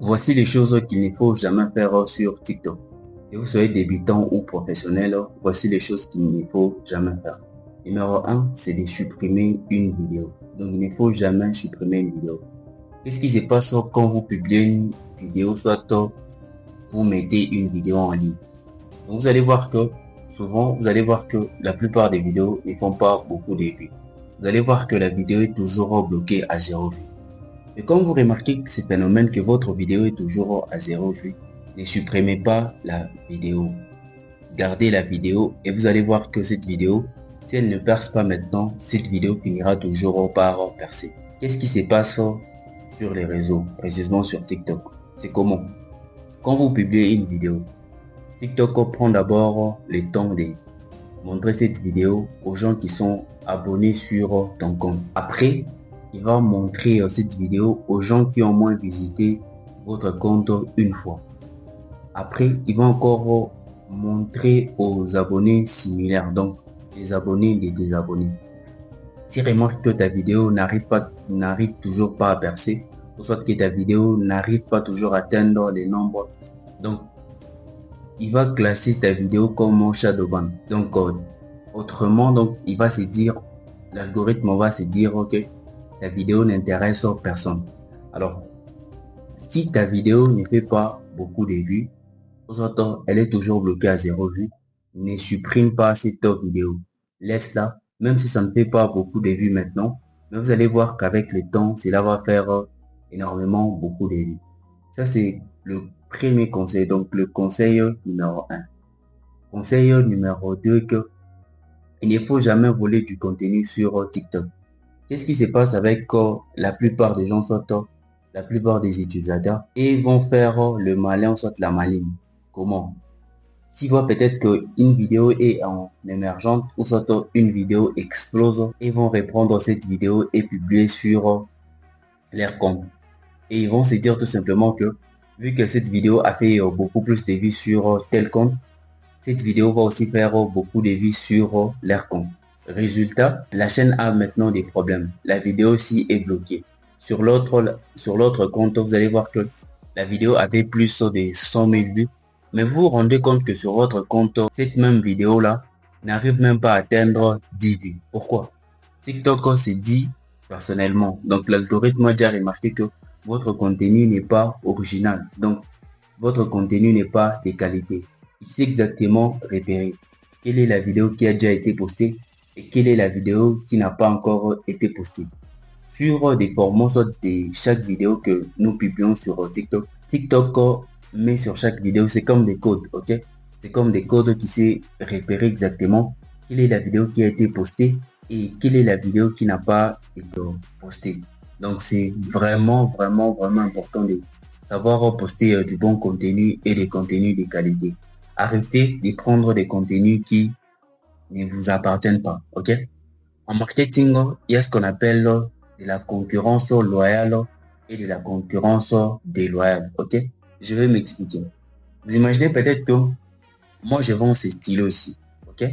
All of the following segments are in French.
Voici les choses qu'il ne faut jamais faire sur TikTok. Que vous soyez débutant ou professionnel, voici les choses qu'il ne faut jamais faire. Numéro un, c'est de supprimer une vidéo. Donc, il ne faut jamais supprimer une vidéo. Qu'est-ce qui se passe quand vous publiez une vidéo, soit vous mettez une vidéo en ligne? Donc, vous allez voir que souvent, vous allez voir que la plupart des vidéos ne font pas beaucoup de vues. Vous allez voir que la vidéo est toujours bloquée à 0 vues. Et quand vous remarquez ce phénomène que votre vidéo est toujours à 0 vue, ne supprimez pas la vidéo. Gardez la vidéo et vous allez voir que cette vidéo, si elle ne perce pas maintenant, cette vidéo finira toujours par percer. Qu'est-ce qui se passe sur les réseaux, précisément sur TikTok? C'est comment? Quand vous publiez une vidéo, TikTok prend d'abord le temps de montrer cette vidéo aux gens qui sont abonnés sur ton compte. Après, il va montrer cette vidéo aux gens qui ont au moins visité votre compte une fois. Après, il va encore montrer aux abonnés similaires, donc les abonnés des désabonnés. Si remarque que ta vidéo n'arrive toujours pas à percer, ou soit que ta vidéo n'arrive pas toujours à atteindre les nombres, donc il va classer ta vidéo comme shadowban. Donc, autrement, donc, il va se dire, l'algorithme va se dire, ok, ta vidéo n'intéresse personne. Alors, si ta vidéo ne fait pas beaucoup de vues, soit elle est toujours bloquée à 0 vues, ne supprime pas cette vidéo. Laisse-la, même si ça ne fait pas beaucoup de vues maintenant, mais vous allez voir qu'avec le temps, cela va faire énormément beaucoup de vues. Ça, c'est le premier conseil, donc le conseil numéro un. Conseil numéro 2, que il ne faut jamais voler du contenu sur TikTok. Qu'est-ce qui se passe avec la plupart des gens, soit la plupart des utilisateurs, et ils vont faire le malin, soit la maligne. Comment? S'ils voient peut-être qu'une vidéo est en émergente, ou soit une vidéo explose, ils vont reprendre cette vidéo et publier sur leur compte. Et ils vont se dire tout simplement que, vu que cette vidéo a fait beaucoup plus de vues sur tel compte, cette vidéo va aussi faire beaucoup de vues sur leur compte. Résultat, la chaîne a maintenant des problèmes. La vidéo aussi est bloquée. Sur l'autre compte, vous allez voir que la vidéo avait plus de 100 000 vues. Mais vous vous rendez compte que sur votre compte, cette même vidéo-là n'arrive même pas à atteindre 10 vues. Pourquoi? TikTok s'est dit personnellement. Donc l'algorithme a déjà remarqué que votre contenu n'est pas original. Donc votre contenu n'est pas de qualité. Il sait exactement repérer quelle est la vidéo qui a déjà été postée et quelle est la vidéo qui n'a pas encore été postée. Sur des formats de chaque vidéo que nous publions sur TikTok, TikTok met sur chaque vidéo, c'est comme des codes, ok? C'est comme des codes qui sait repérer exactement quelle est la vidéo qui a été postée et quelle est la vidéo qui n'a pas été postée. Donc c'est vraiment important de savoir poster du bon contenu et des contenus de qualité. Arrêtez de prendre des contenus qui ne vous appartiennent pas, ok? En marketing, il y a ce qu'on appelle de la concurrence loyale et de la concurrence déloyale, ok? Je vais m'expliquer. Vous imaginez peut-être que moi je vends ces stylos ici, ok?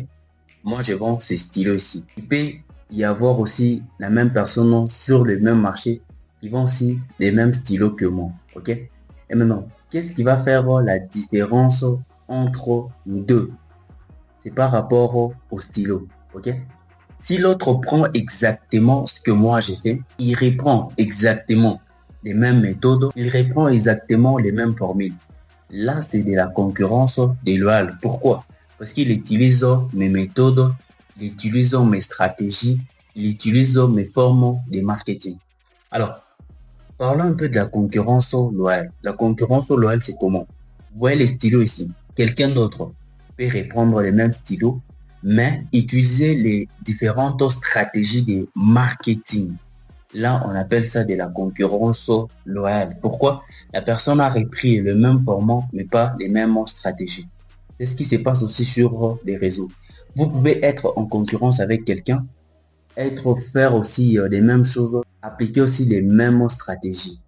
Moi je vends ces stylos ici. Il peut y avoir aussi la même personne sur le même marché qui vend aussi les mêmes stylos que moi, ok? Et maintenant, qu'est-ce qui va faire la différence entre nous deux? C'est par rapport au stylo, ok? Si l'autre prend exactement ce que moi j'ai fait, il reprend exactement les mêmes méthodes, il reprend exactement les mêmes formules. Là, c'est de la concurrence déloyale. Pourquoi? Parce qu'il utilise mes méthodes, il utilise mes stratégies, il utilise mes formes de marketing. Alors, parlons un peu de la concurrence loyale. La concurrence loyale, c'est comment? Vous voyez les stylos ici. Quelqu'un d'autre peut reprendre les mêmes stylos, mais utiliser les différentes stratégies de marketing. Là, on appelle ça de la concurrence loyale. Pourquoi? La personne a repris le même format, mais pas les mêmes stratégies. C'est ce qui se passe aussi sur les réseaux. Vous pouvez être en concurrence avec quelqu'un, faire aussi les mêmes choses, appliquer aussi les mêmes stratégies.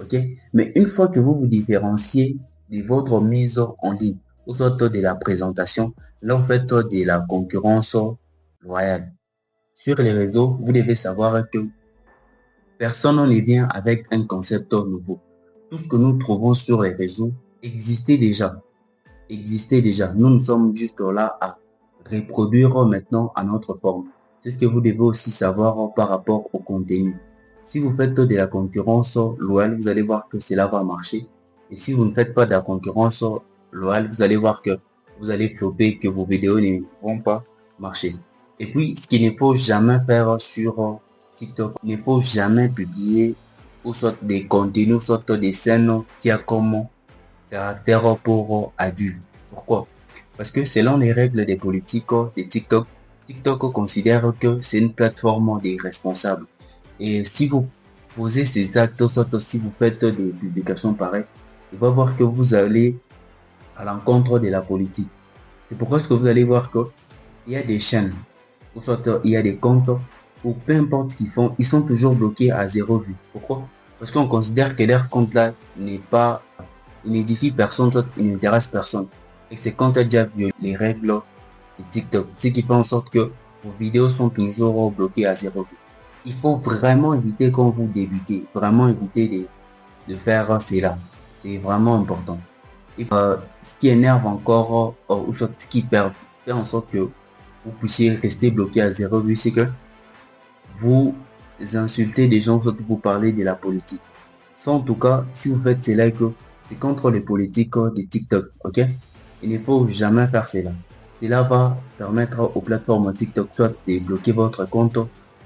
Ok? Mais une fois que vous vous différenciez de votre mise en ligne, ou soit de la présentation, là vous faites de la concurrence loyale. Sur les réseaux, vous devez savoir que personne ne vient avec un concept nouveau. tout ce que nous trouvons sur les réseaux existait déjà. Nous sommes juste là à reproduire maintenant à notre forme. C'est ce que vous devez aussi savoir par rapport au contenu. Si vous faites de la concurrence loyale, vous allez voir que cela va marcher. Et si vous ne faites pas de la concurrence loyale, vous allez voir que vous allez flopper, que vos vidéos ne vont pas marcher. Et puis, ce qu'il ne faut jamais faire sur TikTok, il ne faut jamais publier ou soit des contenus, soit des scènes qui a comme caractère pour adultes. Pourquoi? Parce que selon les règles des politiques de TikTok, TikTok considère que c'est une plateforme des responsables. Et si vous posez ces actes, soit si vous faites des publications pareilles, il va voir que vous allez à l'encontre de la politique. C'est pourquoi ce que vous allez voir qu'il y a des chaînes, ou soit il y a des comptes, ou peu importe ce qu'ils font, ils sont toujours bloqués à 0 vues. Pourquoi? Parce qu'on considère que leur compte là il n'édifie personne, soit il n'intéresse personne. Et ces comptes ont déjà violé les règles de TikTok. Ce qui fait en sorte que vos vidéos sont toujours bloquées à 0 vues. Il faut vraiment éviter quand vous débutez, vraiment éviter de faire cela. C'est vraiment important. Et ce qui énerve encore, ou soit ce qui fait en sorte que vous puissiez rester bloqué à 0 vue, c'est que vous insultez des gens, soit vous parlez de la politique. Ça, en tout cas, si vous faites cela, c'est contre les politiques de TikTok, ok? Il ne faut jamais faire cela. Cela va permettre aux plateformes TikTok soit de bloquer votre compte,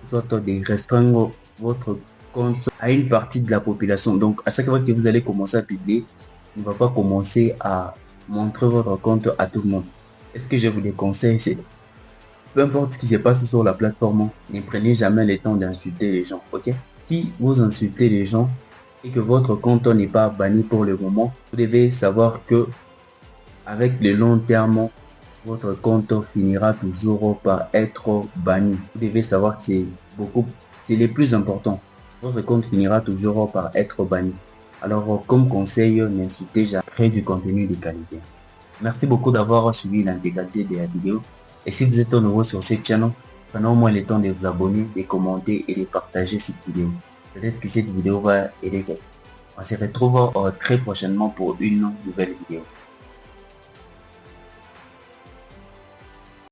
soit de restreindre votre compte à une partie de la population. Donc, à chaque fois que vous allez commencer à publier, il ne va pas commencer à montrer votre compte à tout le monde. Est-ce que je vous déconseille, c'est peu importe ce qui se passe sur la plateforme, ne prenez jamais le temps d'insulter les gens, ok? Si vous insultez les gens et que votre compte n'est pas banni pour le moment, vous devez savoir que avec le long terme, votre compte finira toujours par être banni. Vous devez savoir que c'est le plus important. Votre compte finira toujours par être banni. Alors, comme conseil, n'insultez jamais, créez du contenu de qualité. Merci beaucoup d'avoir suivi l'intégralité de la vidéo. Et si vous êtes nouveau sur cette chaîne, prenez au moins le temps de vous abonner, de commenter et de partager cette vidéo. Peut-être que cette vidéo va aider quelqu'un. On se retrouve très prochainement pour une nouvelle vidéo.